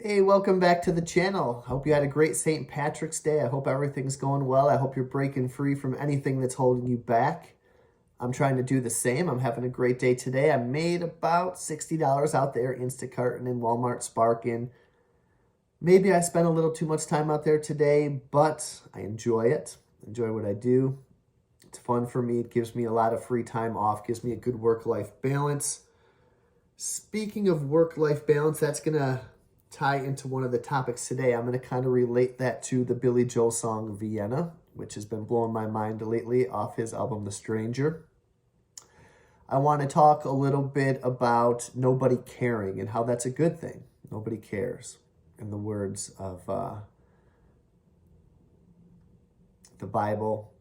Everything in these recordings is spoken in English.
Hey, welcome back to the channel. Hope you had a great St. Patrick's Day. I hope everything's going well. I hope you're breaking free from anything that's holding you back. I'm trying to do the same. I'm having a great day today. I made about $60 out there, Instacart and in Walmart Spark. And maybe I spent a little too much time out there today, but I enjoy it. Enjoy what I do. It's fun for me. It gives me a lot of free time off, gives me a good work-life balance. Speaking of work-life balance, that's going to tie into one of the topics today. I'm going to kind of relate that to the Billy Joel song Vienna, which has been blowing my mind lately off his album The Stranger. I want to talk a little bit about nobody caring and how that's a good thing. Nobody cares. In the words of the Bible,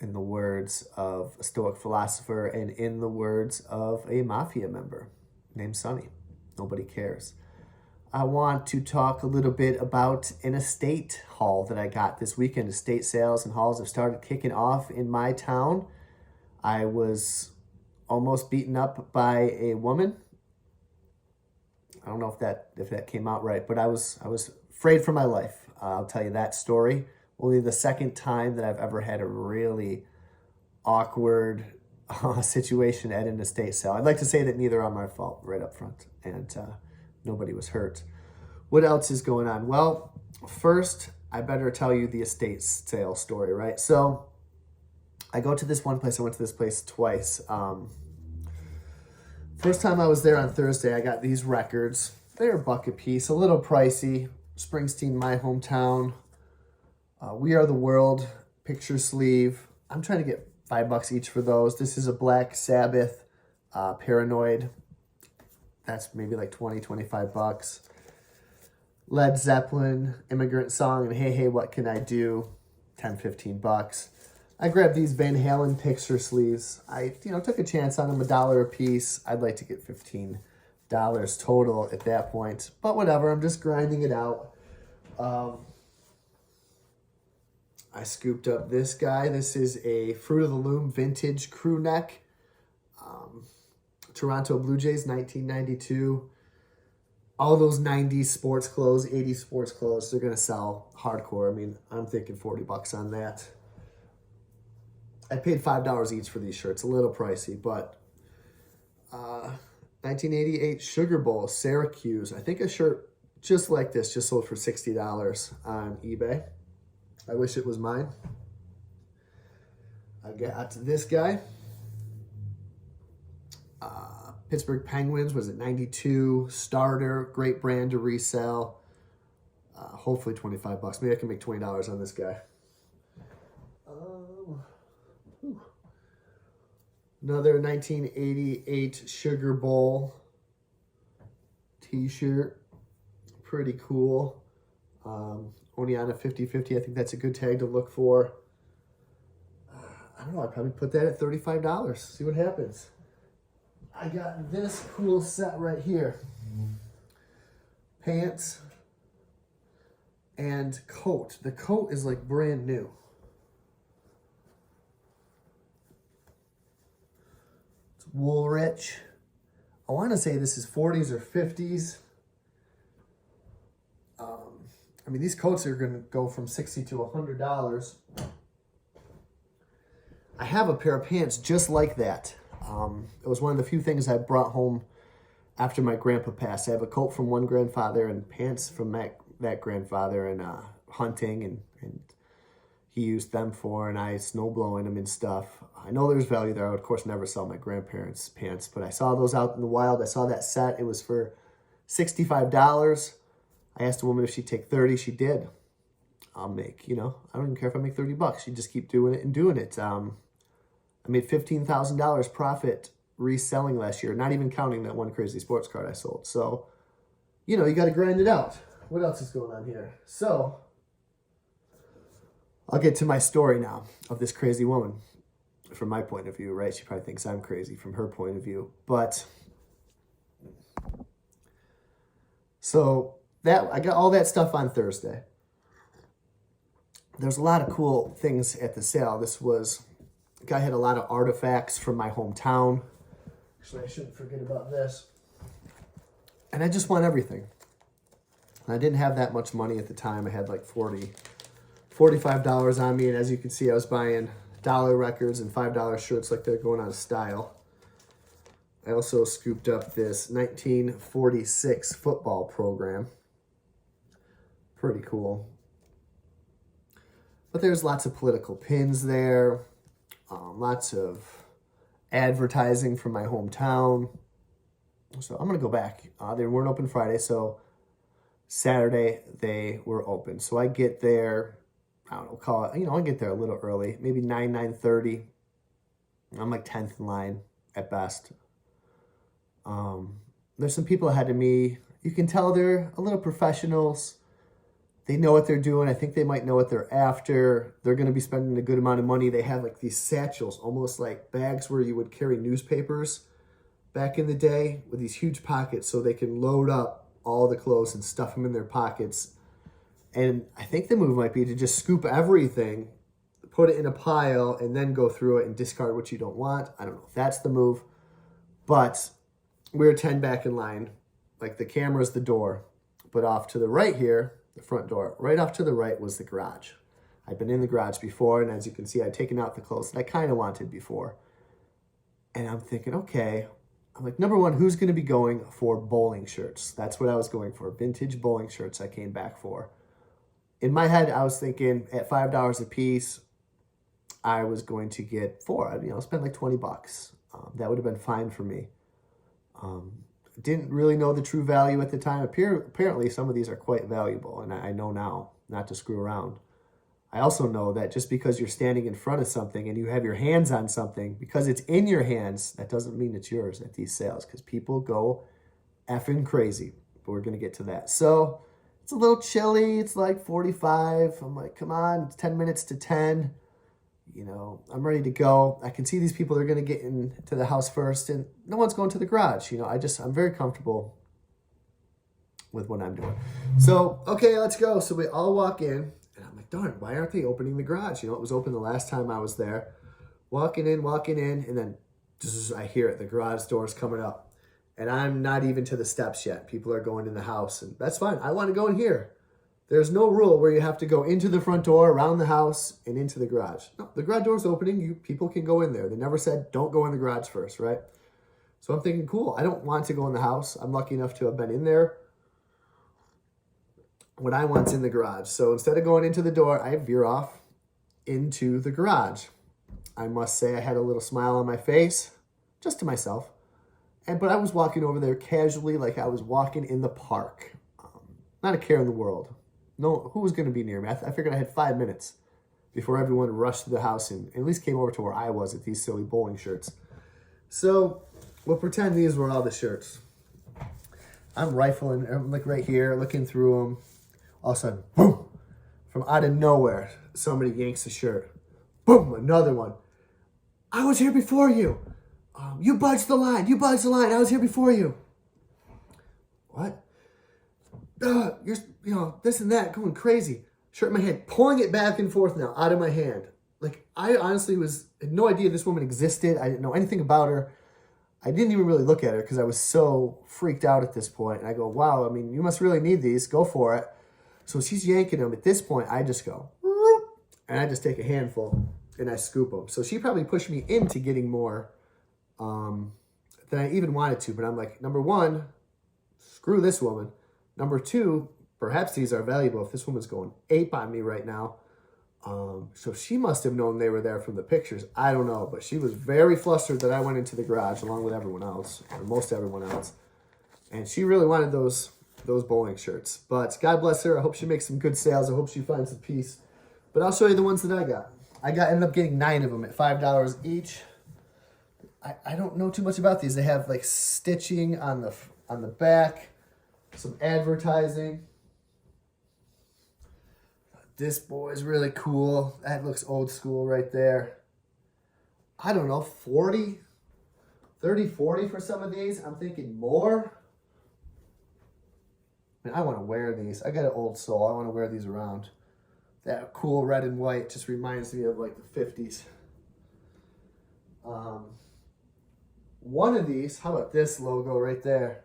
in the words of a Stoic philosopher, and in the words of a mafia member named Sonny. Nobody cares. I want to talk a little bit about an estate haul that I got this weekend. Estate sales and hauls have started kicking off in my town. I was almost beaten up by a woman. I don't know if that came out right, but I was afraid for my life. I'll tell you that story. Only the second time that I've ever had a really awkward situation at an estate sale. I'd like to say that neither are my fault right up front, and nobody was hurt. What else is going on? Well, first, I better tell you the estate sale story, right? So I go to this one place. I went to this place twice. First time I was there on Thursday, I got these records. They're $1 a piece, a little pricey. Springsteen, My Hometown. We Are the World, picture sleeve. I'm trying to get $5 each for those. This is a Black Sabbath, Paranoid. That's maybe like 20, 25 bucks. Led Zeppelin, Immigrant Song, and Hey, Hey, What Can I Do? 10, 15 bucks. I grabbed these Van Halen picture sleeves. I, took a chance on them, $1 a piece. I'd like to get $15 total at that point. But whatever, I'm just grinding it out. I scooped up this guy. This is a Fruit of the Loom vintage crew neck. Toronto Blue Jays, 1992. All those 90s sports clothes, 80s sports clothes, they're going to sell hardcore. I mean, I'm thinking $40 on that. I paid $5 each for these shirts. A little pricey, but 1988 Sugar Bowl, Syracuse. I think a shirt just like this just sold for $60 on eBay. I wish it was mine. I got this guy. Pittsburgh Penguins, was it 92? Starter, great brand to resell. Hopefully $25. Maybe I can make $20 on this guy. Another 1988 Sugar Bowl t-shirt. Pretty cool. Only on a 50/50. I think that's a good tag to look for. I don't know. I'd probably put that at $35. See what happens. I got this cool set right here. Pants and coat. The coat is like brand new. It's Woolrich. I want to say this is 40s or 50s. I mean, these coats are going to go from $60 to $100. I have a pair of pants just like that. It was one of the few things I brought home after my grandpa passed. I have a coat from one grandfather and pants from that grandfather, and hunting, and he used them for, and I snowblowing them and stuff. I know there's value there. I would, of course, never sell my grandparents' pants, but I saw those out in the wild. I saw that set. It was for $65. I asked the woman if she'd take 30. She did. I'll make, I don't even care if I make $30. You just keep doing it and doing it. I made $15,000 profit reselling last year, not even counting that one crazy sports card I sold. So, you got to grind it out. What else is going on here? So, I'll get to my story now of this crazy woman from my point of view, right? She probably thinks I'm crazy from her point of view. But, so I got all that stuff on Thursday. There's a lot of cool things at the sale. The guy had a lot of artifacts from my hometown. Actually, I shouldn't forget about this. And I just want everything. I didn't have that much money at the time. I had like $45 on me. And as you can see, I was buying dollar records and $5 shirts like they're going out of style. I also scooped up this 1946 football program. Pretty cool. But there's lots of political pins there. Lots of advertising from my hometown. So I'm going to go back. They weren't open Friday, so Saturday they were open. So I get there, I don't know, call it, I get there a little early, maybe 9:30. I'm like 10th in line at best. There's some people ahead of me. You can tell they're a little professionals. They know what they're doing. I think they might know what they're after. They're going to be spending a good amount of money. They have like these satchels, almost like bags where you would carry newspapers back in the day, with these huge pockets so they can load up all the clothes and stuff them in their pockets. And I think the move might be to just scoop everything, put it in a pile, and then go through it and discard what you don't want. I don't know if that's the move. But we're 10 back in line. Like the camera's the door. But off to the right here, the front door, right off to the right was the garage. I'd been in the garage before, and as you can see, I'd taken out the clothes that I kind of wanted before. And I'm thinking, okay, I'm like, number one, who's going to be going for bowling shirts? That's what I was going for, vintage bowling shirts I came back for. In my head, I was thinking at $5 a piece, I was going to get 4. I'd spend like $20. That would have been fine for me. Didn't really know the true value at the time. Apparently, some of these are quite valuable, and I know now not to screw around. I also know that just because you're standing in front of something and you have your hands on something, because it's in your hands, that doesn't mean it's yours at these sales, because people go effing crazy. But we're going to get to that. So it's a little chilly. It's like 45. I'm like, come on, it's 10 minutes to 10. I'm ready to go. I can see these people are going to get into the house first, and no one's going to the garage. I'm very comfortable with what I'm doing. So, okay, let's go. So we all walk in, and I'm like, darn, why aren't they opening the garage? It was open the last time I was there. Walking in, and then I hear it. The garage door's coming up, and I'm not even to the steps yet. People are going in the house, and that's fine. I want to go in here. There's no rule where you have to go into the front door, around the house, and into the garage. No, the garage door's opening. People can go in there. They never said, don't go in the garage first, right? So I'm thinking, cool. I don't want to go in the house. I'm lucky enough to have been in there. What I want's in the garage. So instead of going into the door, I veer off into the garage. I must say I had a little smile on my face, just to myself. But I was walking over there casually, like I was walking in the park. Not a care in the world. No, who was going to be near me? I figured I had 5 minutes before everyone rushed to the house and at least came over to where I was at these silly bowling shirts. So we'll pretend these were all the shirts. I'm rifling, I'm like right here, looking through them. All of a sudden, boom, from out of nowhere, somebody yanks a shirt. Boom, another one. I was here before you. You budged the line. I was here before you. What? You're, this and that, going crazy. Shirt in my hand, pulling it back and forth now, out of my hand. Like, I honestly had no idea this woman existed. I didn't know anything about her. I didn't even really look at her because I was so freaked out at this point. And I go, wow, you must really need these. Go for it. So she's yanking them. At this point, I just go, and I just take a handful and I scoop them. So she probably pushed me into getting more than I even wanted to. But I'm like, number one, screw this woman. Number two, perhaps these are valuable if this woman's going ape on me right now. So she must have known they were there from the pictures. I don't know, but she was very flustered that I went into the garage along with everyone else, or most everyone else. And she really wanted those bowling shirts. But God bless her. I hope she makes some good sales. I hope she finds a piece. But I'll show you the ones that I got. Ended up getting 9 of them at $5 each. I don't know too much about these. They have like stitching on the back, some advertising. This boy is really cool. That looks old school right there. I don't know, 40 for some of these. I'm thinking more. I want to wear these. I got an old soul. I want to wear these around. That cool red and white just reminds me of like the 50s. One of these, how about this logo right there?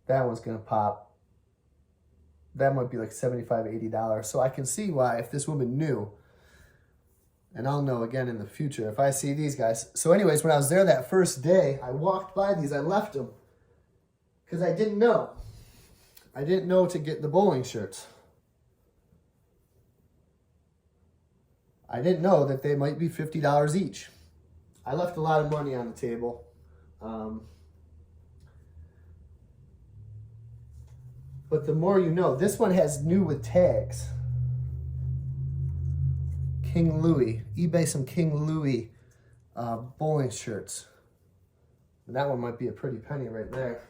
That one's going to pop. that might be like $75, $80. So I can see why, if this woman knew, and I'll know again in the future if I see these guys. So anyways, when I was there that first day, I walked by these, I left them because I didn't know. I didn't know to get the bowling shirts. I didn't know that they might be $50 each. I left a lot of money on the table. But the more you know, this one has new with tags. King Louis, eBay some King Louis bowling shirts. And that one might be a pretty penny right there.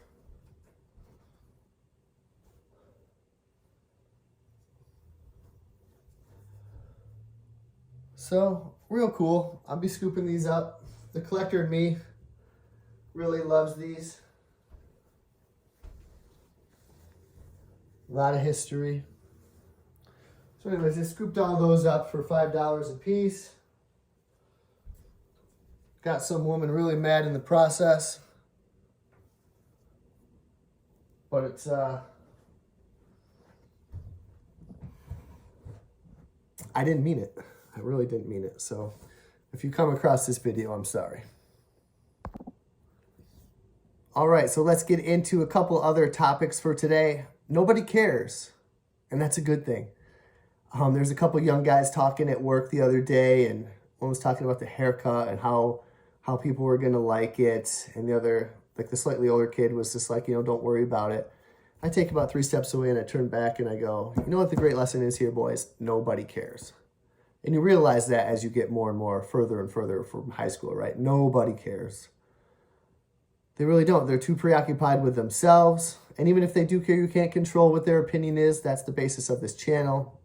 So, real cool. I'll be scooping these up. The collector in me really loves these. A lot of history. So anyways, I scooped all those up for $5 a piece. Got some woman really mad in the process. But it's, I didn't mean it. I really didn't mean it. So if you come across this video, I'm sorry. All right, so let's get into a couple other topics for today. Nobody cares, and that's a good thing. There's a couple young guys talking at work the other day, and one was talking about the haircut and how people were going to like it. And the other, like the slightly older kid, was just like, don't worry about it. I take about 3 steps away and I turn back and I go, you know what the great lesson is here, boys? Nobody cares. And you realize that as you get more and more further and further from high school, right? Nobody cares. They really don't. They're too preoccupied with themselves. And even if they do care, you can't control what their opinion is. That's the basis of this channel.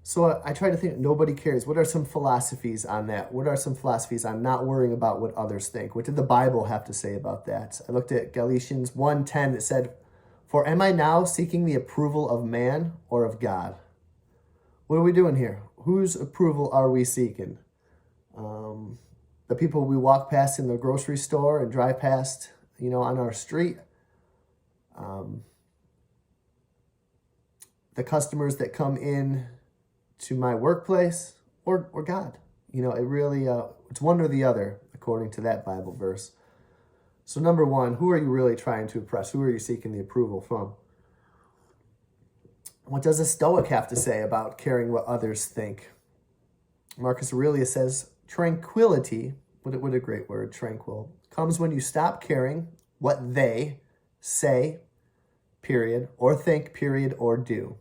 So I try to think, nobody cares. What are some philosophies on that? What are some philosophies on not worrying about what others think? What did the Bible have to say about that? I looked at Galatians 1:10 that said, "For am I now seeking the approval of man or of God?" What are we doing here? Whose approval are we seeking? The people we walk past in the grocery store and drive past, on our street? The customers that come in to my workplace, or God? It really, it's one or the other, according to that Bible verse. So number one, who are you really trying to impress? Who are you seeking the approval from? What does a Stoic have to say about caring what others think? Marcus Aurelius says, tranquility, what a great word, tranquil, comes when you stop caring what they say, period, or think, period, or do.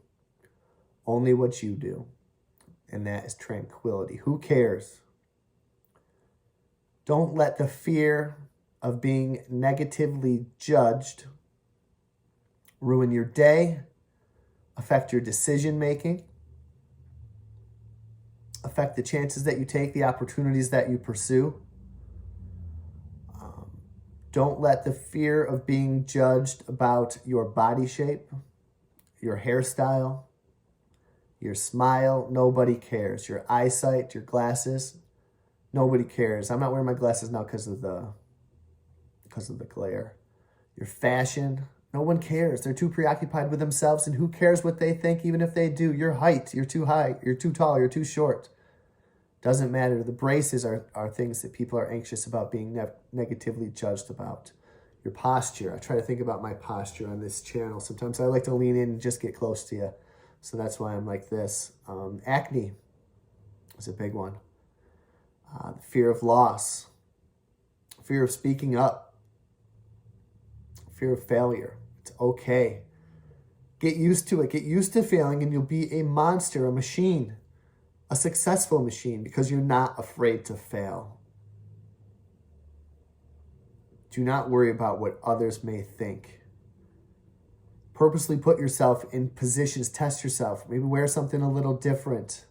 Only what you do. And that is tranquility. Who cares? Don't let the fear of being negatively judged ruin your day, affect your decision making, affect the chances that you take, the opportunities that you pursue. Don't let the fear of being judged about your body shape, your hairstyle, your smile, nobody cares. Your eyesight, your glasses, nobody cares. I'm not wearing my glasses now because of the glare. Your fashion, no one cares. They're too preoccupied with themselves, and who cares what they think, even if they do? Your height, you're too high, you're too tall, you're too short. Doesn't matter. The braces are things that people are anxious about being negatively judged about. Your posture. I try to think about my posture on this channel. Sometimes I like to lean in and just get close to you. So that's why I'm like this. Acne is a big one. Fear of loss. Fear of speaking up. Fear of failure. It's okay. Get used to it. Get used to failing and you'll be a monster, a machine, a successful machine because you're not afraid to fail. Do not worry about what others may think. Purposely put yourself in positions, test yourself. Maybe wear something a little different.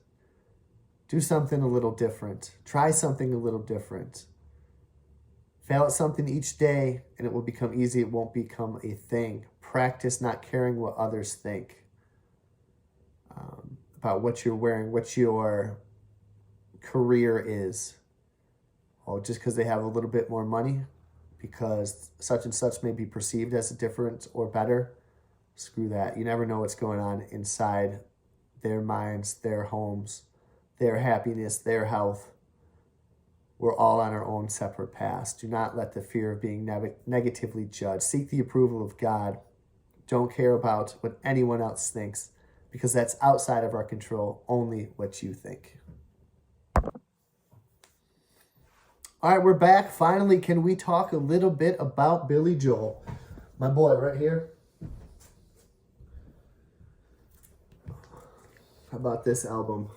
Do something a little different. Try something a little different. Fail at something each day and it will become easy. It won't become a thing. Practice not caring what others think about what you're wearing, what your career is. Oh, just because they have a little bit more money, because such and such may be perceived as different or better. Screw that. You never know what's going on inside their minds, their homes, their happiness, their health. We're all on our own separate paths. Do not let the fear of being negatively judged. Seek the approval of God. Don't care about what anyone else thinks, because that's outside of our control. Only what you think. All right, we're back. Finally, can we talk a little bit about Billy Joel? My boy right here. How about this album?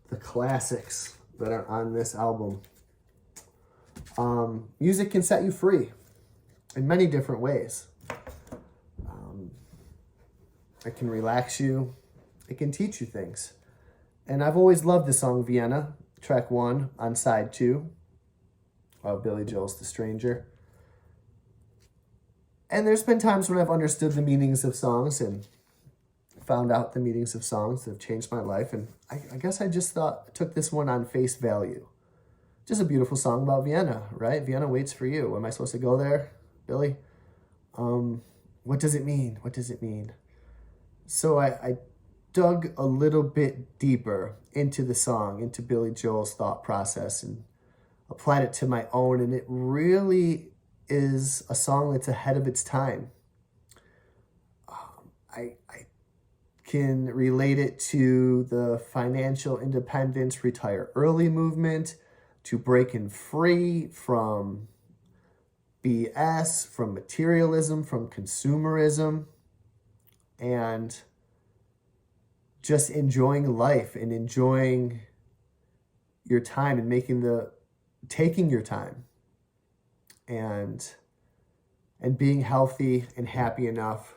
The classics that are on this album. Music can set you free in many different ways. It can relax you. It can teach you things. And I've always loved the song Vienna, track 1 on side 2 of Billy Joel's The Stranger. And there's been times when I've understood the meanings of songs and found out the meanings of songs that have changed my life. And I guess I just took this one on face value. Just a beautiful song about Vienna, right? Vienna waits for you. Am I supposed to go there, Billy? What does it mean? What does it mean? So I dug a little bit deeper into the song, into Billy Joel's thought process, and applied it to my own. And it really is a song that's ahead of its time. I can relate it to the financial independence, retire early movement, to breaking free from BS, from materialism, from consumerism, and just enjoying life and enjoying your time and taking your time and being healthy and happy enough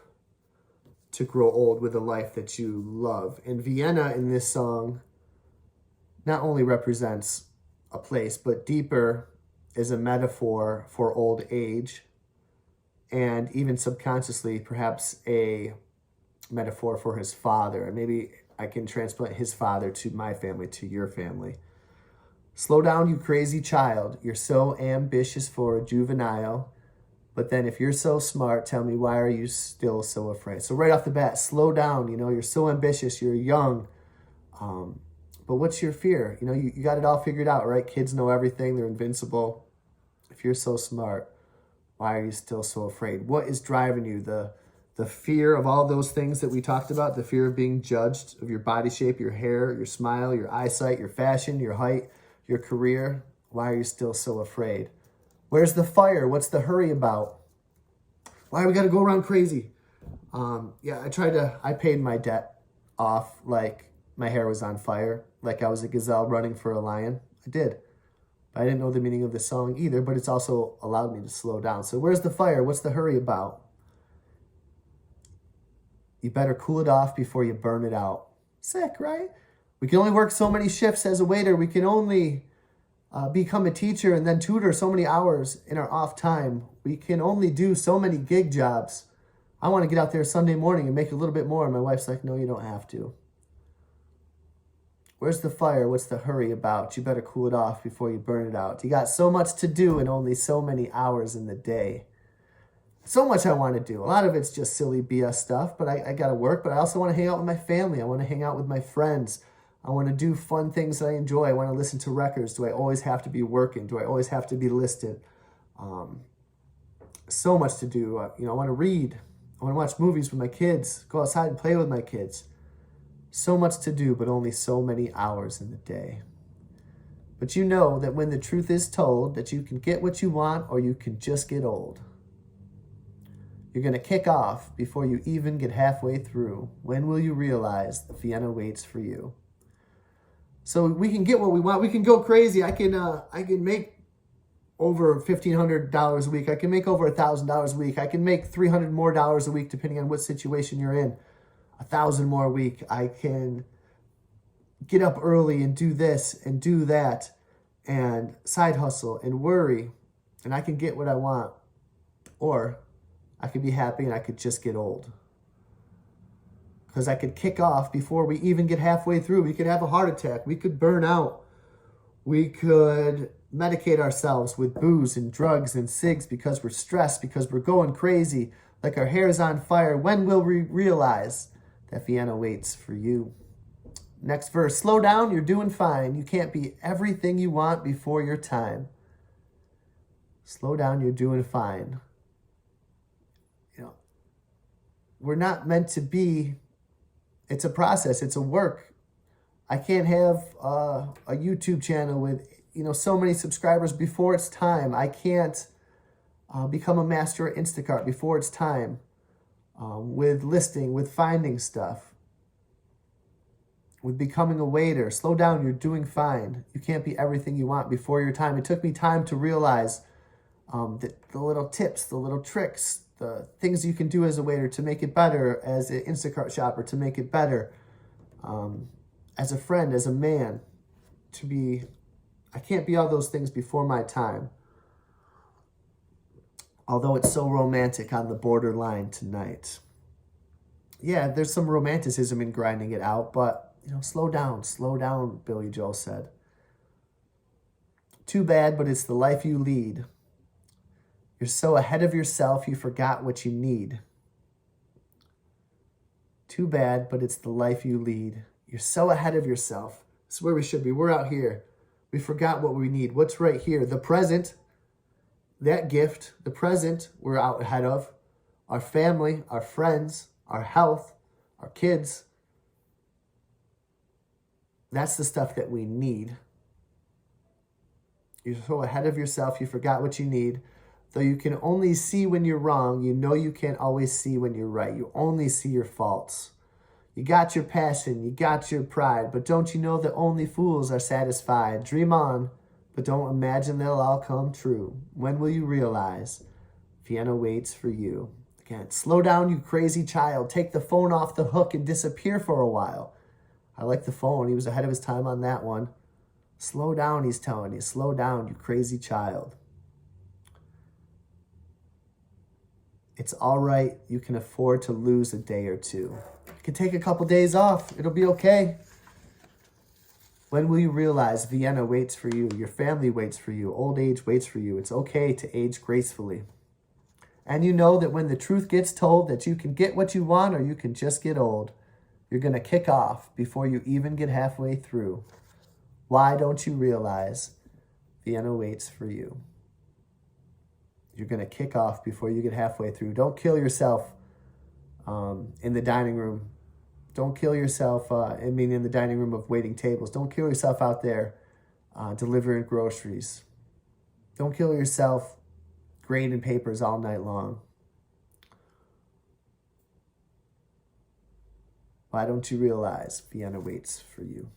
to grow old with a life that you love. And Vienna in this song not only represents a place, but deeper is a metaphor for old age, and even subconsciously perhaps a metaphor for his father. And maybe I can transplant his father to my family, to your family. Slow down, you crazy child. You're so ambitious for a juvenile. But then if you're so smart, tell me, why are you still so afraid? So right off the bat, slow down. You're so ambitious. You're young. But what's your fear? You got it all figured out, right? Kids know everything. They're invincible. If you're so smart, why are you still so afraid? What is driving you? The fear of all those things that we talked about, the fear of being judged, of your body shape, your hair, your smile, your eyesight, your fashion, your height, your career. Why are you still so afraid? Where's the fire? What's the hurry about? Why we got to go around crazy? I paid my debt off like my hair was on fire, like I was a gazelle running for a lion. I did. I didn't know the meaning of the song either, but it's also allowed me to slow down. So where's the fire? What's the hurry about? You better cool it off before you burn it out. Sick, right? We can only work so many shifts as a waiter. We can only become a teacher and then tutor so many hours in our off time. We can only do so many gig jobs. I want to get out there Sunday morning and make a little bit more. And my wife's like, no, you don't have to. Where's the fire? What's the hurry about? You better cool it off before you burn it out. You got so much to do and only so many hours in the day. So much I want to do. A lot of it's just silly BS stuff, but I got to work. But I also want to hang out with my family. I want to hang out with my friends. I want to do fun things that I enjoy. I want to listen to records. Do I always have to be working? Do I always have to be listed? So much to do. I want to read. I want to watch movies with my kids. Go outside and play with my kids. So much to do, but only so many hours in the day. But you know that when the truth is told, that you can get what you want or you can just get old. You're going to kick off before you even get halfway through. When will you realize that Vienna waits for you? So we can get what we want. We can go crazy. I can make over $1,500 a week. I can make over $1,000 a week. I can make $300 more a week, depending on what situation you're in. 1,000 more a week. I can get up early and do this and do that and side hustle and worry, and I can get what I want. Or I could be happy and I could just get old. Because I could kick off before we even get halfway through. We could have a heart attack. We could burn out. We could medicate ourselves with booze and drugs and cigs because we're stressed, because we're going crazy. like our hair is on fire. When will we realize that Vienna waits for you? Next verse, slow down, you're doing fine. You can't be everything you want before your time. Slow down, you're doing fine. You know, we're not meant to be, it's a process, it's a work. I can't have a YouTube channel with, so many subscribers before it's time. I can't become a master at Instacart before it's time. With listing, with finding stuff, with becoming a waiter. Slow down, you're doing fine. You can't be everything you want before your time. It took me time to realize that the little tips, the little tricks, the things you can do as a waiter to make it better, as an Instacart shopper to make it better, as a friend, as a man, I can't be all those things before my time. Although it's so romantic on the borderline tonight. Yeah, there's some romanticism in grinding it out, but, slow down, Billy Joel said. Too bad, but it's the life you lead. You're so ahead of yourself, you forgot what you need. Too bad, but it's the life you lead. You're so ahead of yourself. It's where we should be. We're out here. We forgot what we need. What's right here? The present, that gift, the present we're out ahead of. Our family, our friends, our health, our kids. That's the stuff that we need. You're so ahead of yourself, you forgot what you need. Though you can only see when you're wrong, you can't always see when you're right. You only see your faults. You got your passion, you got your pride, but don't you know that only fools are satisfied? Dream on, but don't imagine they'll all come true. When will you realize Vienna waits for you? Again, slow down, you crazy child. Take the phone off the hook and disappear for a while. I like the phone. He was ahead of his time on that one. Slow down, he's telling you. Slow down, you crazy child. It's all right. You can afford to lose a day or two. You can take a couple days off. It'll be okay. When will you realize Vienna waits for you? Your family waits for you. Old age waits for you. It's okay to age gracefully. And you know that when the truth gets told that you can get what you want or you can just get old, you're going to kick off before you even get halfway through. Why don't you realize Vienna waits for you? You're going to kick off before you get halfway through. Don't kill yourself in the dining room. Don't kill yourself, in the dining room of waiting tables. Don't kill yourself out there delivering groceries. Don't kill yourself grading papers all night long. Why don't you realize Vienna waits for you?